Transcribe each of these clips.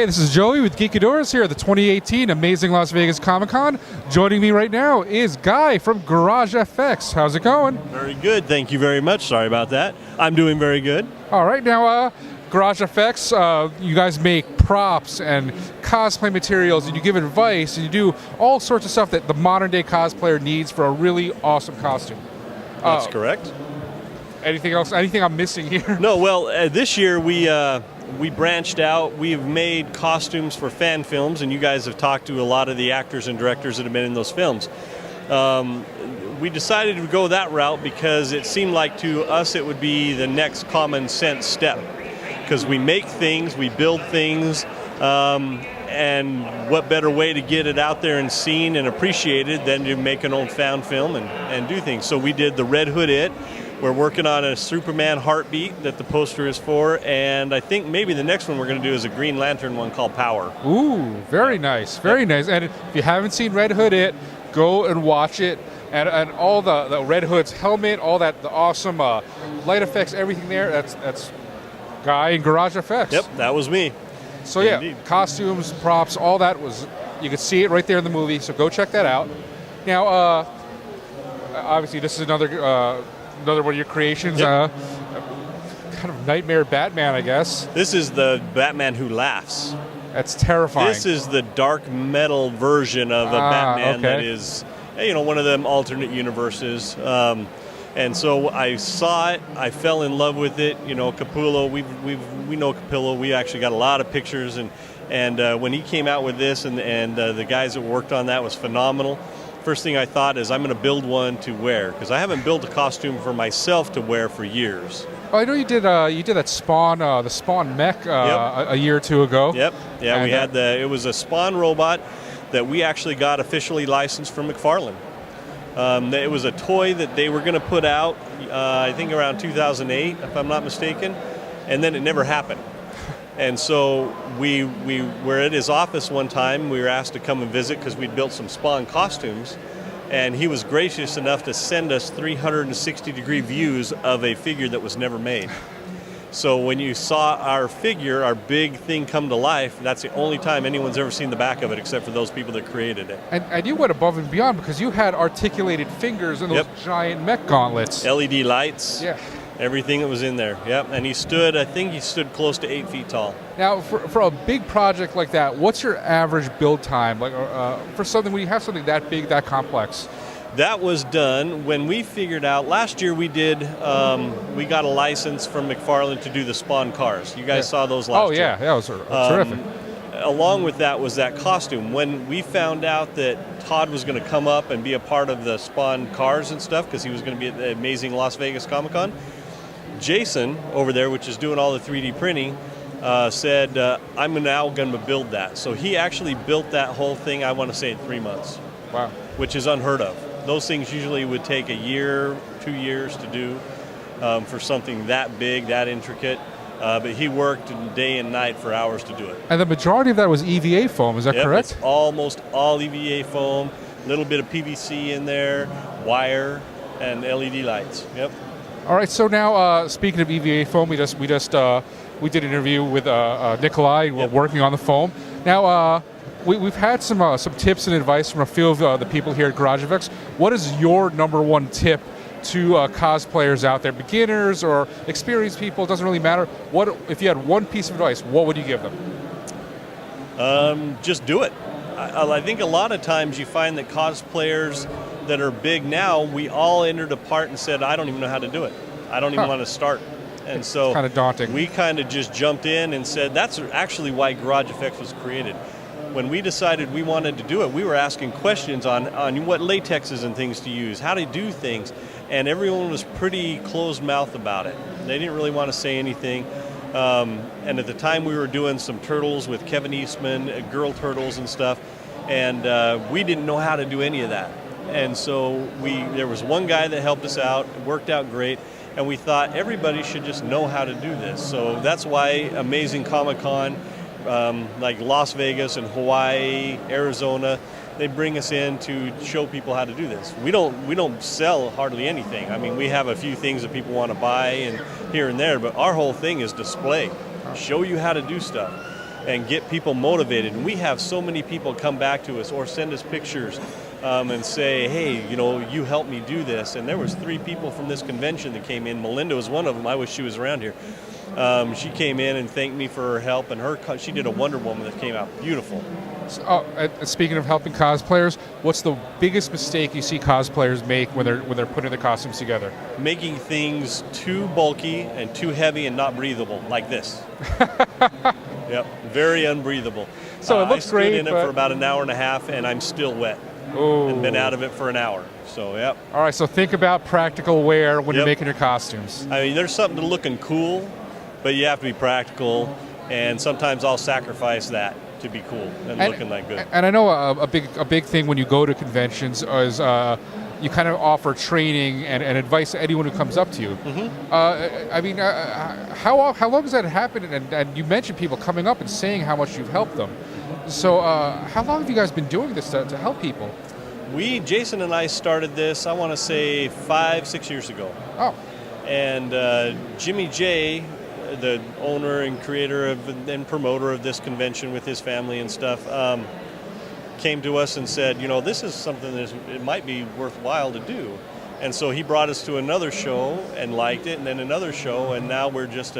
Hey, this is Joey with Geekadores here at the 2018 Amazing Las Vegas Comic-Con. Joining me right now is Guy from Garage FX. How's it going? Very good, thank you very much. Sorry about that. I'm doing very good. All right, now Garage FX, you guys make props and cosplay materials, and you give advice, and you do all sorts of stuff that the modern day cosplayer needs for a really awesome costume. That's correct. Anything else? Anything I'm missing here? No, well, this year we branched out. We've made costumes for fan films, and you guys have talked to a lot of the actors and directors that have been in those films. We decided to go that route because it seemed like to us it would be the next common sense step. Because we make things, we build things, and what better way to get it out there and seen and appreciated than to make an old fan film and do things. So we did the Red Hood It. We're working on a Superman Heartbeat that the poster is for, and I think maybe the next one we're going to do is a Green Lantern one called Power. Ooh, very nice, very nice. And if you haven't seen Red Hood It, go and watch it. And all the Red Hood's helmet, all that, the awesome light effects, everything there, that's Guy in Garage FX. Yep, that was me. So yeah, costumes, props, all that was, you could see it right there in the movie, so go check that out. Now, obviously this is another one of your creations, Yep. Kind of nightmare Batman, I guess. This is the Batman who laughs. That's terrifying. This is the dark metal version of a Batman that is, one of them alternate universes. And so I saw it, I fell in love with it. Capullo, we know Capullo. We actually got a lot of pictures, and when he came out with this, and the guys that worked on that was phenomenal. First thing I thought is I'm going to build one to wear, because I haven't built a costume for myself to wear for years. Oh, I know you did that Spawn, the Spawn mech a year or two ago. Yep. Yeah, and we had it was a Spawn robot that we actually got officially licensed from McFarlane. It was a toy that they were going to put out, I think around 2008, if I'm not mistaken, and then it never happened. And so we were at his office one time. We were asked to come and visit because we'd built some Spawn costumes, and he was gracious enough to send us 360-degree views of a figure that was never made. So when you saw our figure, our big thing come to life, that's the only time anyone's ever seen the back of it except for those people that created it. And you went above and beyond because you had articulated fingers and those giant mech gauntlets. LED lights. Yeah. Everything that was in there, yep. And I think he stood close to 8 feet tall. Now, for a big project like that, what's your average build time? Like for something, when you have something that big, that complex? That was done when we figured out, last year we got a license from McFarlane to do the Spawn cars. You guys saw those last year. Oh yeah, that was terrific. Along with that was that costume. When we found out that Todd was going to come up and be a part of the Spawn cars and stuff, because he was going to be at the amazing Las Vegas Comic-Con, Jason over there, which is doing all the 3D printing, said, I'm now going to build that. So he actually built that whole thing, I want to say, in 3 months. Wow. Which is unheard of. Those things usually would take a year, 2 years to do for something that big, that intricate. But he worked day and night for hours to do it. And the majority of that was EVA foam, is that correct? It's almost all EVA foam, a little bit of PVC in there, wire, and LED lights. Yep. All right, so now speaking of EVA foam, we did an interview with Nikolai working on the foam. Now we've had some tips and advice from a few of the people here at Garage FX. What is your number one tip to cosplayers out there, beginners or experienced people? It doesn't really matter. What if you had one piece of advice? What would you give them? Just do it. I think a lot of times you find that cosplayers that are big now, we all entered a part and said, I don't even know how to do it. I don't even want to start. And so it's kind of daunting. We kind of just jumped in and said, that's actually why Garage FX was created. When we decided we wanted to do it, we were asking questions on what latexes and things to use, how to do things, and everyone was pretty closed-mouthed about it. They didn't really want to say anything. And at the time we were doing some turtles with Kevin Eastman, girl turtles and stuff, and we didn't know how to do any of that. And so there was one guy that helped us out. It worked out great, and we thought everybody should just know how to do this. So that's why Amazing Comic-Con, like Las Vegas and Hawaii, Arizona, they bring us in to show people how to do this. We don't sell hardly anything. I mean, we have a few things that people want to buy and here and there, but our whole thing is display, show you how to do stuff. and get people motivated. And we have so many people come back to us or send us pictures and say, hey, you helped me do this. And there was 3 people from this convention that came in. Melinda was one of them. I wish she was around here. She came in and thanked me for her help, and she did a Wonder Woman that came out beautiful. So, speaking of helping cosplayers, what's the biggest mistake you see cosplayers make when they're putting the costumes together? Making things too bulky and too heavy and not breathable, like this. Yep, very unbreathable. So it looks great. I stood in it for about an hour and a half, and I'm still wet. Oh. And been out of it for an hour. So, yep. All right, so think about practical wear when you're making your costumes. I mean, there's something to looking cool, but you have to be practical, and sometimes I'll sacrifice that to be cool and looking like good. And I know a big thing when you go to conventions is you kind of offer training and advice to anyone who comes up to you. Mm-hmm. How long has that happened? And you mentioned people coming up and saying how much you've helped them. So how long have you guys been doing this to help people? Jason and I started this, I want to say 5-6 years ago. Oh. And Jimmy J, the owner and creator and promoter of this convention with his family and stuff, came to us and said, this is something that it might be worthwhile to do. And so he brought us to another show and liked it, and then another show, and now we're just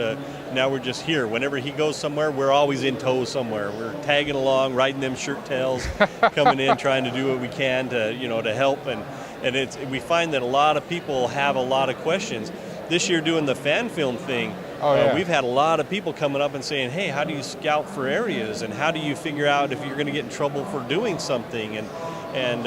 here. Whenever he goes somewhere, we're always in tow somewhere. We're tagging along, riding them shirt tails, coming in, trying to do what we can to help. And we find that a lot of people have a lot of questions. This year, doing the fan film thing, we've had a lot of people coming up and saying, hey, how do you scout for areas, and how do you figure out if you're going to get in trouble for doing something? And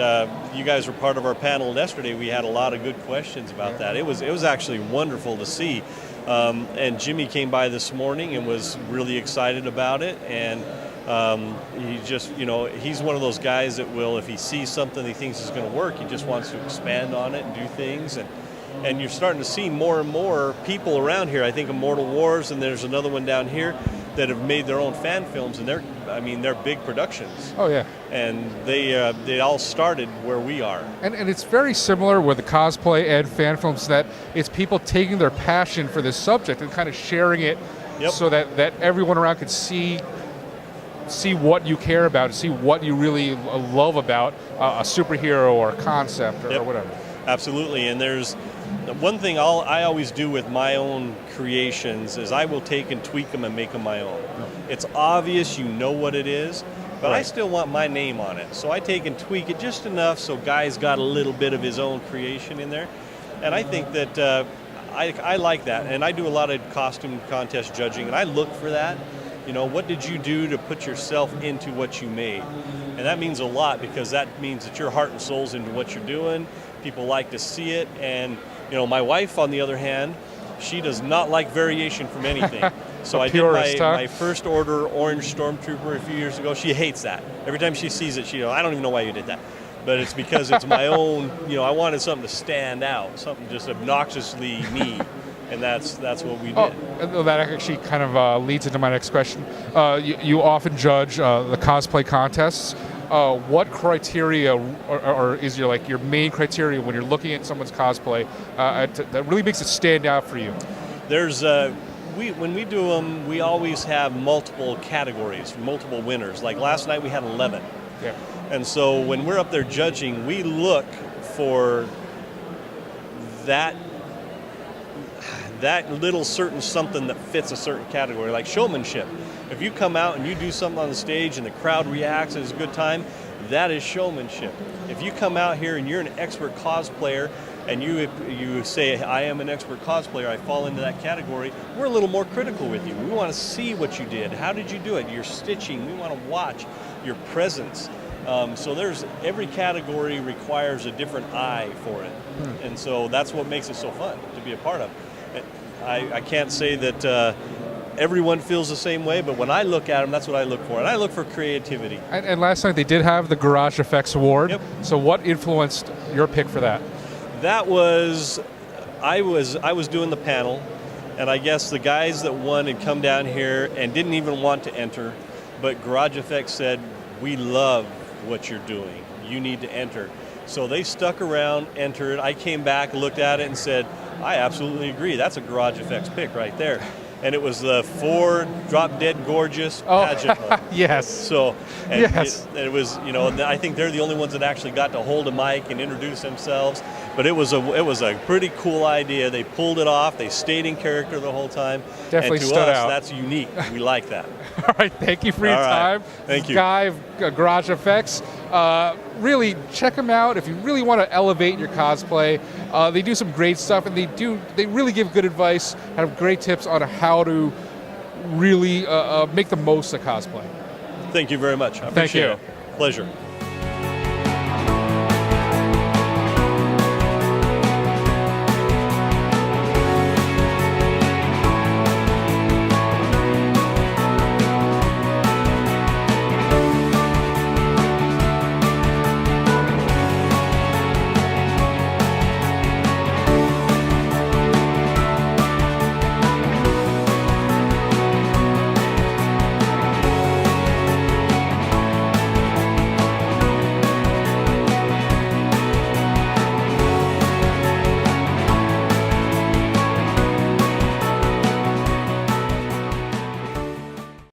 you guys were part of our panel yesterday. We had a lot of good questions about that. It was actually wonderful to see. And Jimmy came by this morning and was really excited about it. And he just, he's one of those guys that will, if he sees something he thinks is going to work, he just wants to expand on it and do things. And you're starting to see more and more people around here. I think Immortal Wars, and there's another one down here, that have made their own fan films, and they're big productions. Oh yeah. And they all started where we are. And it's very similar with the cosplay and fan films, that it's people taking their passion for this subject and kind of sharing it, so that everyone around can see what you care about, see what you really love about a superhero or a concept or whatever. Absolutely. And there's one thing I always do with my own creations is I will take and tweak them and make them my own. It's obvious you know what it is, but I still want my name on it. So I take and tweak it just enough so Guy's got a little bit of his own creation in there. And I think that I like that. And I do a lot of costume contest judging, and I look for that. What did you do to put yourself into what you made? And that means a lot, because that means that your heart and soul's into what you're doing. People like to see it. And my wife, on the other hand, she does not like variation from anything. So I did my first order orange Stormtrooper a few years ago. She hates that. Every time she sees it, she goes, I don't even know why you did that. But it's because it's my own, I wanted something to stand out, something just obnoxiously me. And that's what we did. That actually kind of leads into my next question. You often judge the cosplay contests. What criteria or is your main criteria when you're looking at someone's cosplay that really makes it stand out for you? There's when we do them, we always have multiple categories, multiple winners. Like last night we had 11. Yeah. And so when we're up there judging, we look for that little certain something that fits a certain category, like showmanship. If you come out and you do something on the stage and the crowd reacts and it's a good time, that is showmanship. If you come out here and you're an expert cosplayer and you say, I am an expert cosplayer, I fall into that category, we're a little more critical with you. We want to see what you did. How did you do it? Your stitching. We want to watch your presence. So every category requires a different eye for it. And so that's what makes it so fun to be a part of. I can't say that everyone feels the same way, but when I look at them, that's what I look for. And I look for creativity. And last night they did have the Garage Effects Award. Yep. So what influenced your pick for that? That was, I was doing the panel, and I guess the guys that won had come down here and didn't even want to enter, but Garage Effects said, we love what you're doing. You need to enter. So they stuck around, entered. I came back, looked at it, and said, I absolutely agree. That's a Garage Effects pick right there. and it was the Ford Drop Dead Gorgeous pageant one. Yes. So, and Yes. it was, you know, I think they're the only ones that actually got to hold a mic and introduce themselves. But it was a pretty cool idea. They pulled it off. They stayed in character the whole time. Definitely and to stood us, out. that's unique. We like that. All right, thank you for your All right. time. Thank you. Guy of Garage Effects. Really, check them out if you really want to elevate your cosplay. They do some great stuff, and they really give good advice, have great tips on how to really make the most of cosplay. Thank you very much. I Thank appreciate you. it. Pleasure.